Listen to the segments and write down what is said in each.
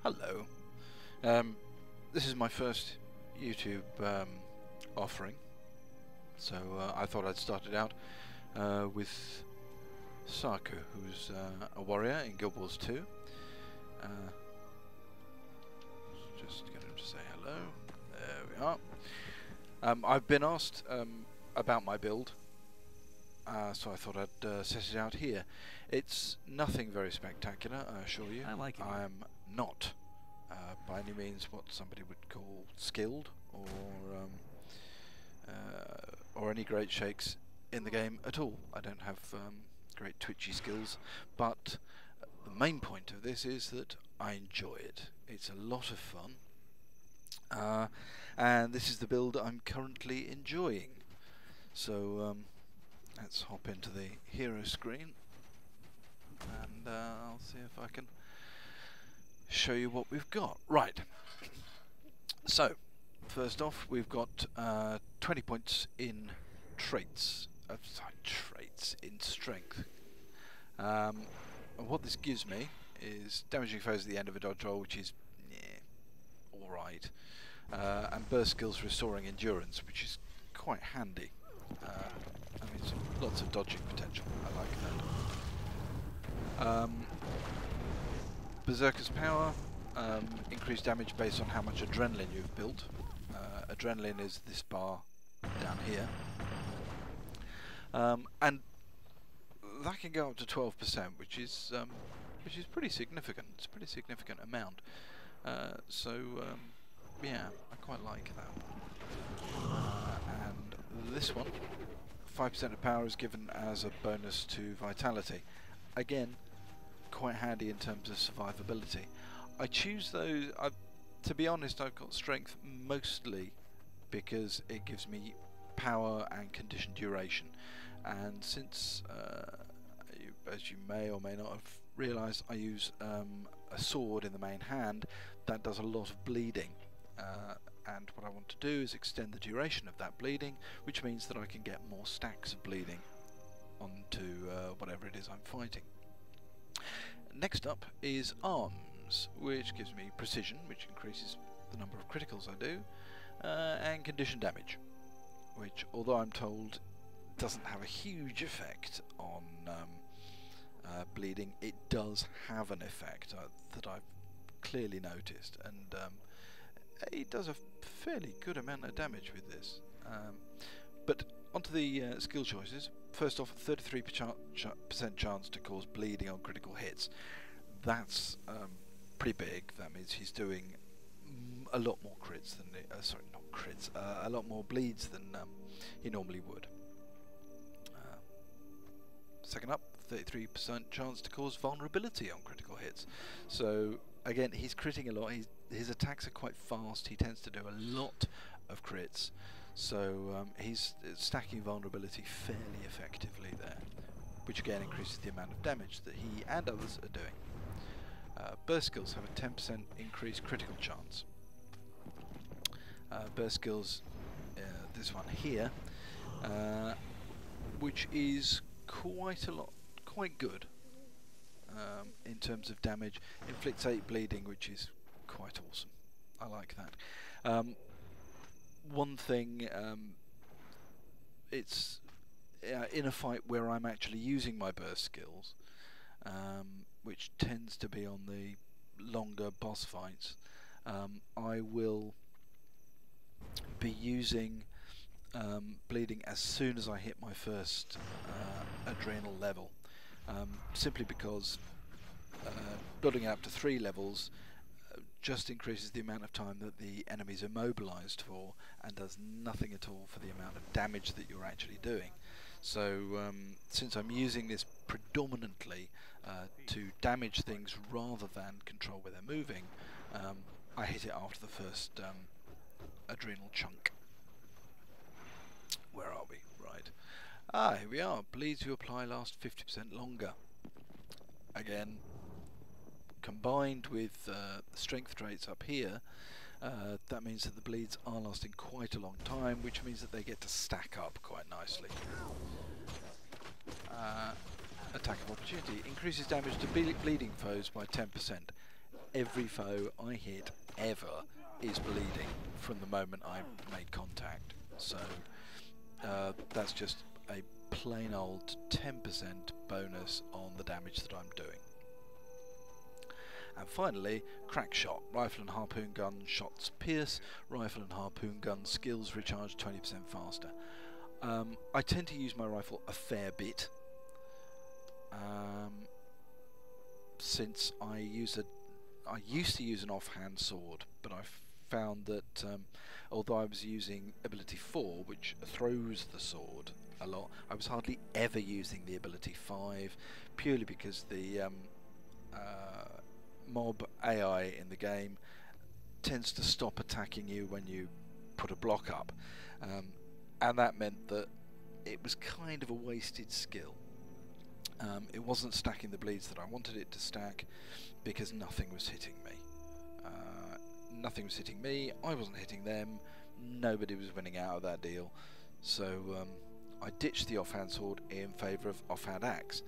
Hello. This is my first YouTube offering, so I thought I'd start it out with Saku, who's a warrior in Guild Wars 2. Just get him to say hello. There we are. I've been asked about my build, so I thought I'd set it out here. It's nothing very spectacular, I assure you. I like it. I am not by any means what somebody would call skilled or any great shakes in the game at all. I don't have great twitchy skills, but the main point of this is that I enjoy it. It's a lot of fun, and this is the build I'm currently enjoying. So let's hop into the hero screen, and I'll see if I can show you what we've got. Right, so first off we've got 20 points in traits, in strength. And what this gives me is damaging foes at the end of a dodge roll, which is alright, and burst skills restoring endurance, which is quite handy. I mean, lots of dodging potential. I like that. Berserker's power, increased damage based on how much adrenaline you've built. Adrenaline is this bar down here, and that can go up to 12%, which is pretty significant. It's a pretty significant amount. Yeah, I quite like that. And this one, 5% of power is given as a bonus to vitality. Again, quite handy in terms of survivability. I choose those, to be honest, I've got strength mostly because it gives me power and condition duration, and since as you may or may not have realised, I use a sword in the main hand that does a lot of bleeding, and what I want to do is extend the duration of that bleeding, which means that I can get more stacks of bleeding onto whatever it is I'm fighting. Next up is arms, which gives me precision, which increases the number of criticals I do, and condition damage, which, although I'm told doesn't have a huge effect on bleeding, it does have an effect that I've clearly noticed, and it does a fairly good amount of damage with this. But onto the skill choices. First off, 33% chance to cause bleeding on critical hits. That's pretty big. That means he's doing a lot more crits than sorry, not crits. A lot more bleeds than he normally would. Second up, 33% chance to cause vulnerability on critical hits. So again, he's critting a lot. His attacks are quite fast. He tends to do a lot of crits. So he's stacking vulnerability fairly effectively there, which again increases the amount of damage that he and others are doing. Burst skills have a 10% increased critical chance. Burst skills, this one here, which is quite good in terms of damage. Inflicts 8 bleeding, which is quite awesome. I like that. One thing, it's in a fight where I'm actually using my burst skills, which tends to be on the longer boss fights, I will be using bleeding as soon as I hit my first adrenal level, simply because building up to 3 levels just increases the amount of time that the enemy's immobilized for, and does nothing at all for the amount of damage that you're actually doing. So since I'm using this predominantly to damage things rather than control where they're moving, I hit it after the first adrenal chunk. Where are we? Right. Here we are. Bleeds you apply last 50% longer. Again, combined with the strength traits up here, that means that the bleeds are lasting quite a long time, which means that they get to stack up quite nicely. Attack of opportunity increases damage to bleeding foes by 10%. every foe I hit ever is bleeding from the moment I make contact. So that's just a plain old 10% bonus on the damage that I'm doing. And finally, crack shot. Rifle and harpoon gun shots pierce. Rifle and harpoon gun skills recharge 20% faster. I tend to use my rifle a fair bit, since I used to use an offhand sword, but I found that although I was using ability 4, which throws the sword a lot, I was hardly ever using the ability 5, purely because the mob AI in the game tends to stop attacking you when you put a block up, and that meant that it was kind of a wasted skill. It wasn't stacking the bleeds that I wanted it to stack, because nothing was hitting me. Nothing was hitting me, I wasn't hitting them, nobody was winning out of that deal. So I ditched the offhand sword in favour of offhand axe.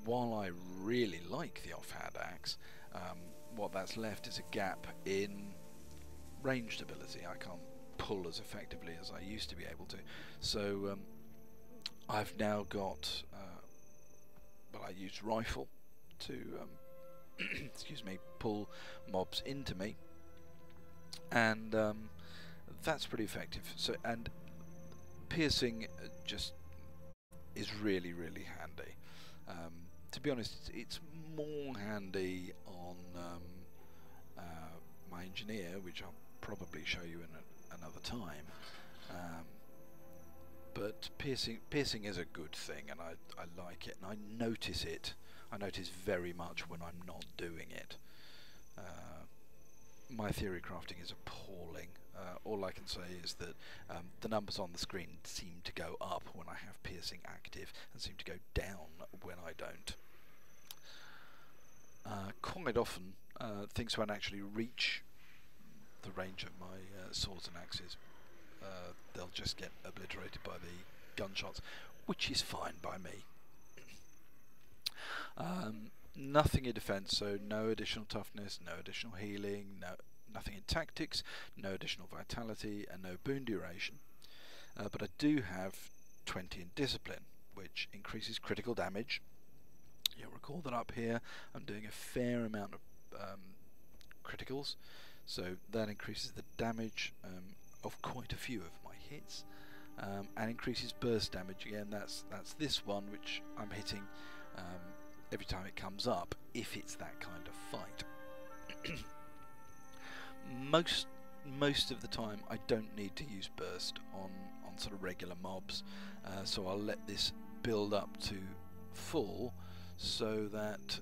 While I really like the offhand axe, what that's left is a gap in ranged ability. I can't pull as effectively as I used to be able to. So I've now got, well, I use rifle to, excuse me, pull mobs into me, and that's pretty effective. So, and piercing just is really, really handy. To be honest, it's more handy on my engineer, which I'll probably show you in another time. But piercing is a good thing, and I like it, and I notice it. I notice very much when I'm not doing it. My theory crafting is appalling. All I can say is that the numbers on the screen seem to go up when I have piercing active, and seem to go down when I don't. Quite often, things won't actually reach the range of my swords and axes. They'll just get obliterated by the gunshots, which is fine by me. Nothing in defense, so no additional toughness, no additional healing, nothing in tactics, no additional vitality, and no boon duration. But I do have 20 in discipline, which increases critical damage. You'll recall that up here I'm doing a fair amount of criticals, so that increases the damage of quite a few of my hits, and increases burst damage. Again, that's this one, which I'm hitting every time it comes up, if it's that kind of fight. Most of the time I don't need to use burst on sort of regular mobs, so I'll let this build up to full, so that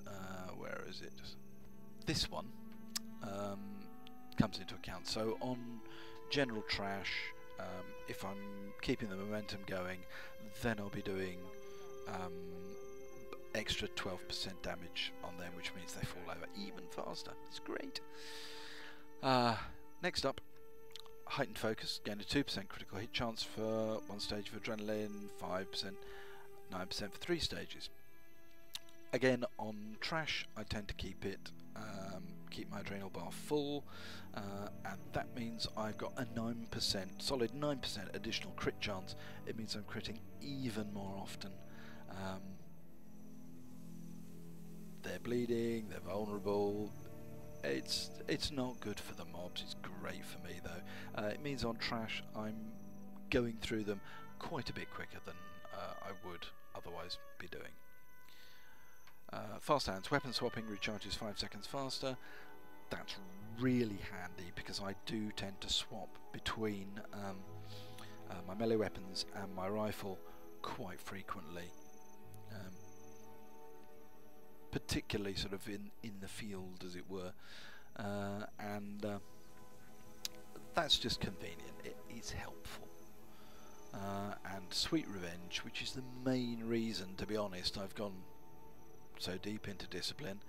where is it? This one comes into account. So on general trash, if I'm keeping the momentum going, then I'll be doing extra 12% damage on them, which means they fall over even faster. It's great. Next up, heightened focus, gain a 2% critical hit chance for 1 stage of adrenaline, 5%, 9% for 3 stages. Again, on trash, I tend to keep it, keep my adrenal bar full, and that means I've got a 9%, solid 9% additional crit chance. It means I'm critting even more often. They're bleeding, they're vulnerable. It's not good for the mobs. It's great for me though. It means on trash I'm going through them quite a bit quicker than I would otherwise be doing. Fast hands, weapon swapping recharges 5 seconds faster. That's really handy because I do tend to swap between my melee weapons and my rifle quite frequently, particularly sort of in the field, as it were, and that's just convenient. It's helpful. And Sweet Revenge, which is the main reason, to be honest, I've gone so deep into discipline.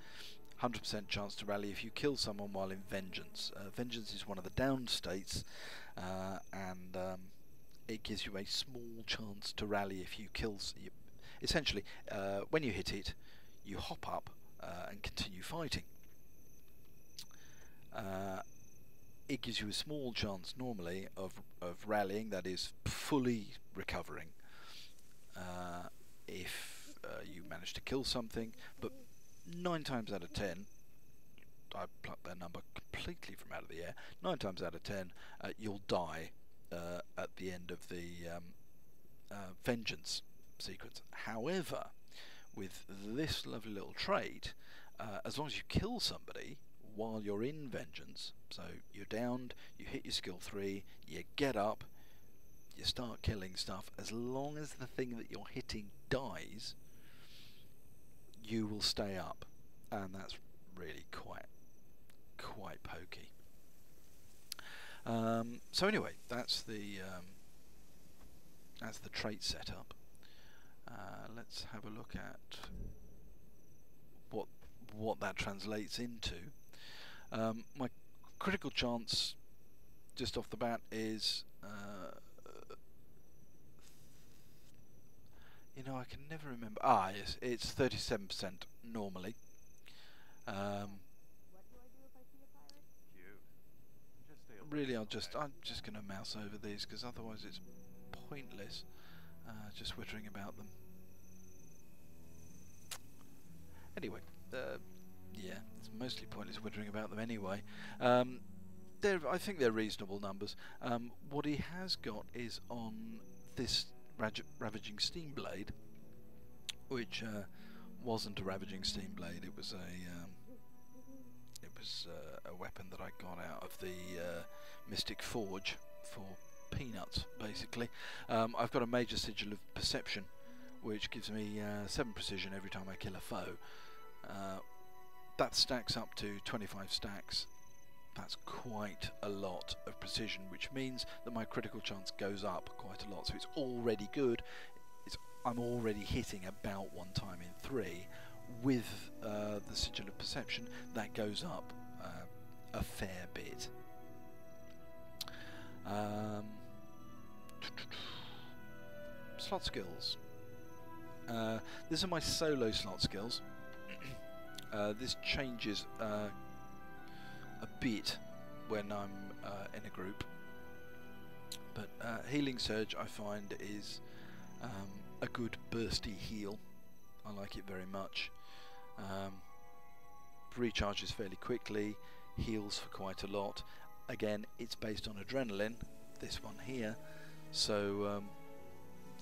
100% chance to rally if you kill someone while in Vengeance. Vengeance is one of the down states, and it gives you a small chance to rally if you kill. Essentially, when you hit it, you hop up and continue fighting. it gives you a small chance normally of rallying, that is fully recovering, if you manage to kill something, but 9 times out of 10, I plucked that number completely from out of the air, 9 times out of 10 you'll die at the end of the vengeance sequence. However, with this lovely little trait, as long as you kill somebody while you're in vengeance, so you're downed, you hit your skill 3, you get up, you start killing stuff, as long as the thing that you're hitting dies, you will stay up, and that's really quite pokey. So anyway, that's the trait setup. Let's have a look at what that translates into. My critical chance, just off the bat, is you know, I can never remember. Ah, yes, it's 37% normally. Really, I'm just going to mouse over these, because otherwise it's pointless just whittering about them. Anyway, yeah, it's mostly pointless whittering about them anyway. I think they're reasonable numbers. What he has got is on this Ravaging Steam Blade, which wasn't a Ravaging Steam Blade. It was a weapon that I got out of the Mystic Forge for peanuts, basically. I've got a major sigil of perception, which gives me 7 precision every time I kill a foe. That stacks up to 25 stacks. That's quite a lot of precision, which means that my critical chance goes up quite a lot. So it's already good. I'm already hitting about 1 time in 3. With the sigil of perception, that goes up a fair bit. Slot skills. These are my solo slot skills. This changes a bit when I'm in a group, but Healing Surge I find is a good bursty heal. I like it very much. Recharges fairly quickly, heals for quite a lot. Again, it's based on adrenaline, this one here, so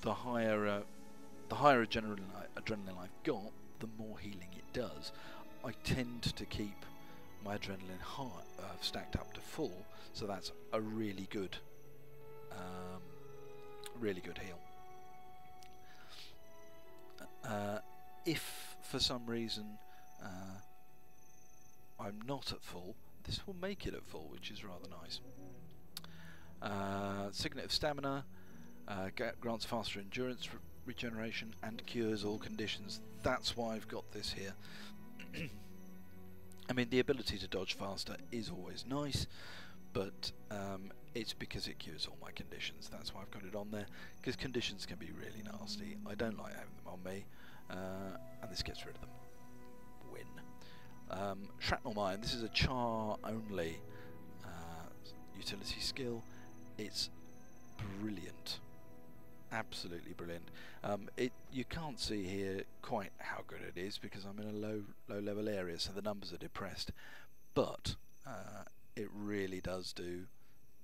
the higher adrenaline I've got, the more healing it does. I tend to keep my adrenaline high, stacked up to full, so that's a really good heal. If for some reason I'm not at full, this will make it at full, which is rather nice. Signet of Stamina grants faster endurance regeneration and cures all conditions. That's why I've got this here. I mean, the ability to dodge faster is always nice, but it's because it cures all my conditions. That's why I've got it on there, because conditions can be really nasty. I don't like having them on me, and this gets rid of them. Win. Shrapnel Mine. This is a char only utility skill. It's brilliant. Absolutely brilliant. You can't see here quite how good it is because I'm in a low level area, so the numbers are depressed, but it really does do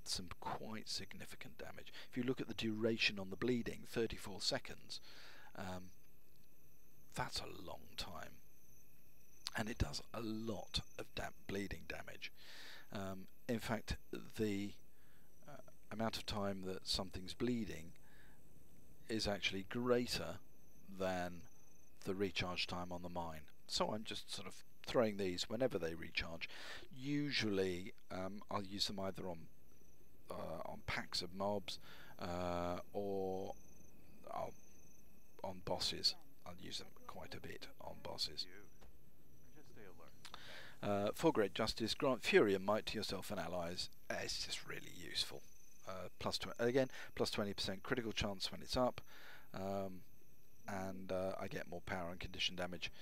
some quite significant damage. If you look at the duration on the bleeding, 34 seconds, that's a long time, and it does a lot of bleeding damage. In fact, the amount of time that something's bleeding is actually greater than the recharge time on the mine. So I'm just sort of throwing these whenever they recharge. Usually I'll use them either on packs of mobs or on bosses. I'll use them quite a bit on bosses. 4 Great Justice, grant Fury and Might to yourself and allies. It's just really useful. Again, plus 20% critical chance when it's up, and I get more power and condition damage,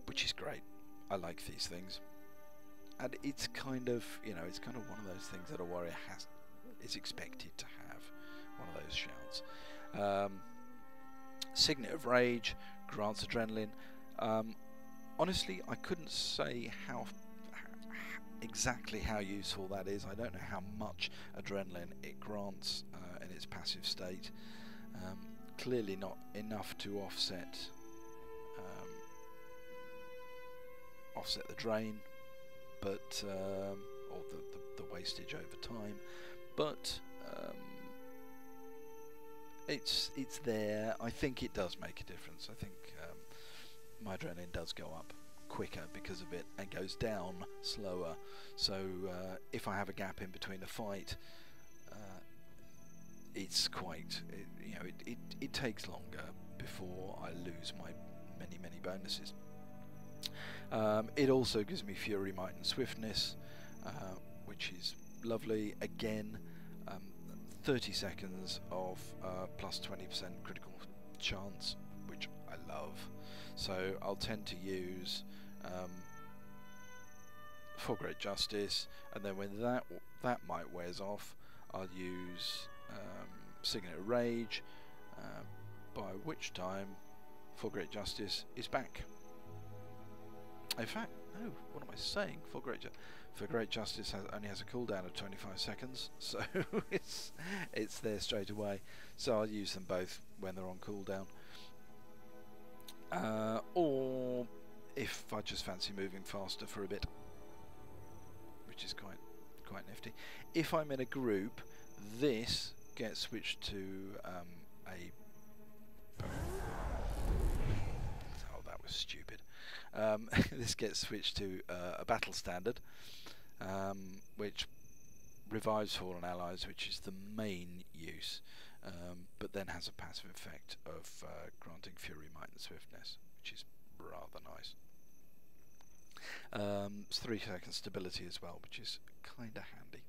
which is great. I like these things. and it's kind of, you know, it's kind of one of those things that a warrior is expected to have, one of those shouts. Signet of Rage grants adrenaline. Honestly, I couldn't say exactly how useful that is. I don't know how much adrenaline it grants in its passive state. Clearly not enough to offset the drain, but or the wastage over time. But it's there. I think it does make a difference. I think my adrenaline does go up quicker because of it and goes down slower. So if I have a gap in between a fight, it's quite, you know, it takes longer before I lose my many bonuses. It also gives me Fury, Might and Swiftness, which is lovely. Again, 30 seconds of plus 20% critical chance, which I love. So I'll tend to use For Great Justice, and then when that might wears off, I'll use Signet of Rage, by which time For Great Justice is back. In fact, no, what am I saying? For Great Justice only has a cooldown of 25 seconds, so it's there straight away. So I'll use them both when they're on cooldown. Or if I just fancy moving faster for a bit, which is quite nifty. If I'm in a group, this gets switched to oh, that was stupid. This gets switched to a battle standard, which revives fallen allies, which is the main use, but then has a passive effect of granting Fury, Might and Swiftness, which is rather nice. It's 3 second stability as well, which is kinda handy.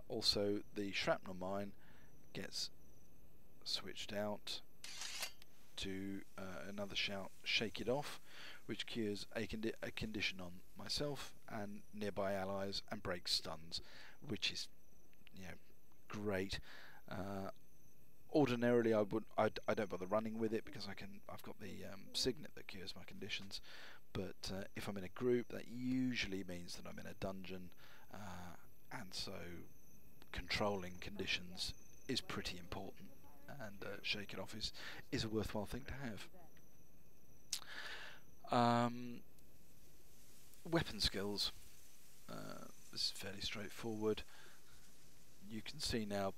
Also, the shrapnel mine gets switched out to another shout, Shake It Off, which cures a condition on myself and nearby allies and breaks stuns, which is, you know, great. Ordinarily, I don't bother running with it because I've got the signet that cures my conditions. But if I'm in a group, that usually means that I'm in a dungeon, and so controlling conditions is pretty important, and Shake It Off is a worthwhile thing to have. Weapon skills. This is fairly straightforward. You can see now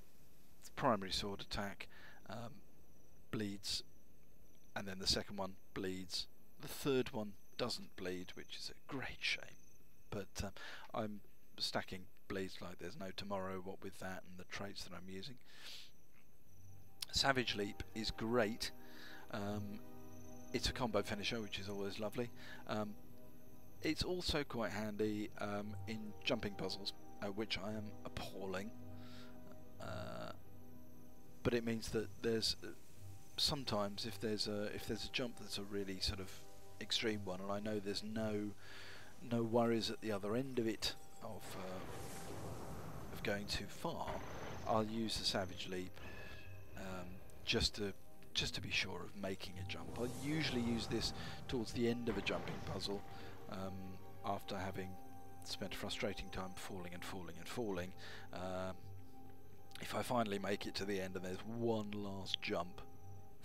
the primary sword attack bleeds, and then the second one bleeds. The third one doesn't bleed, which is a great shame, but I'm stacking bleeds like there's no tomorrow, what with that and the traits that I'm using. Savage Leap is great. It's a combo finisher, which is always lovely. It's also quite handy in jumping puzzles, which I am appalling, but it means that there's sometimes if there's a jump that's a really sort of extreme one, and I know there's no worries at the other end of it of going too far, I'll use the Savage Leap just to be sure of making a jump. I'll usually use this towards the end of a jumping puzzle, after having spent a frustrating time falling and falling and falling. If I finally make it to the end and there's one last jump,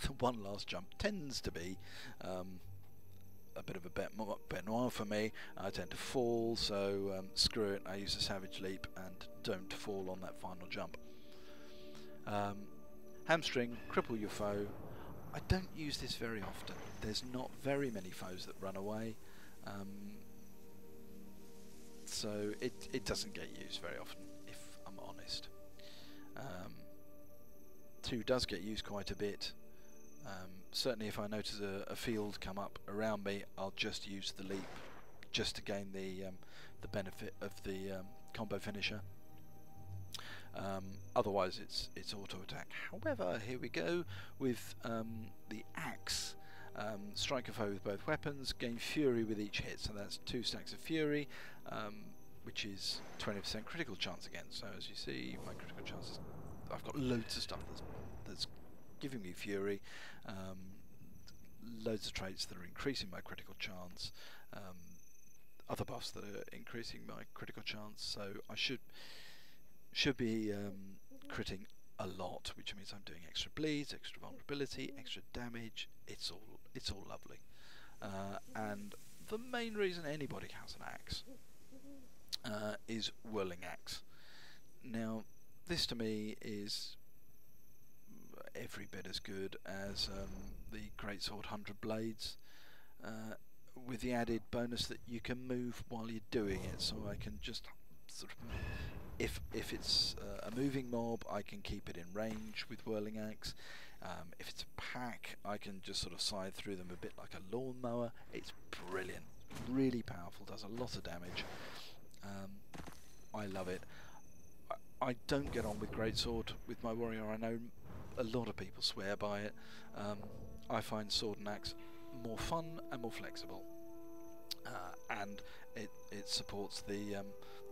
the one last jump tends to be a bit of a bête noire for me. I tend to fall, so screw it, I use a Savage Leap and don't fall on that final jump. Hamstring, cripple your foe. I don't use this very often. There's not very many foes that run away, so it doesn't get used very often, if I'm honest. 2 does get used quite a bit. Certainly if I notice a field come up around me, I'll just use the leap just to gain the benefit of the combo finisher. Otherwise it's auto attack. However, here we go with the axe. Strike a foe with both weapons, gain fury with each hit, so that's 2 stacks of fury, which is 20% critical chance again. So as you see, my critical chances, I've got loads of stuff that's giving me fury, loads of traits that are increasing my critical chance, other buffs that are increasing my critical chance, so I should be critting a lot, which means I'm doing extra bleeds, extra vulnerability, extra damage. It's all lovely, and the main reason anybody has an axe is whirling axe. Now, this to me is every bit as good as the Greatsword 100 Blades, with the added bonus that you can move while you're doing it. So I can just sort of, if it's a moving mob, I can keep it in range with whirling axe. If it's a pack, I can just sort of scythe through them a bit like a lawnmower. It's brilliant, really powerful, does a lot of damage. I love it. I don't get on with Greatsword with my warrior. I know a lot of people swear by it. I find sword and axe more fun and more flexible, and it supports the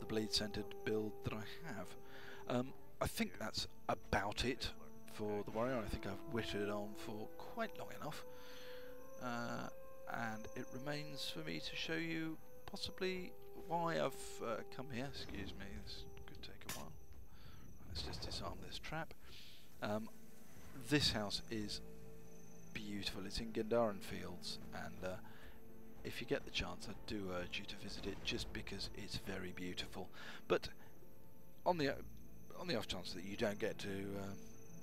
bleed-centered build that I have. I think that's about it for the warrior. I think I've whittled it on for quite long enough, and it remains for me to show you possibly why I've come here. Excuse me, this could take a while. Let's just disarm this trap. This house is beautiful. It's in Gandharan Fields, and if you get the chance, I do urge you to visit it, just because it's very beautiful. But on the off chance that you don't get to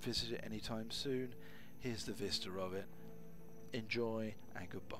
visit it anytime soon, here's the vista of it. Enjoy and goodbye.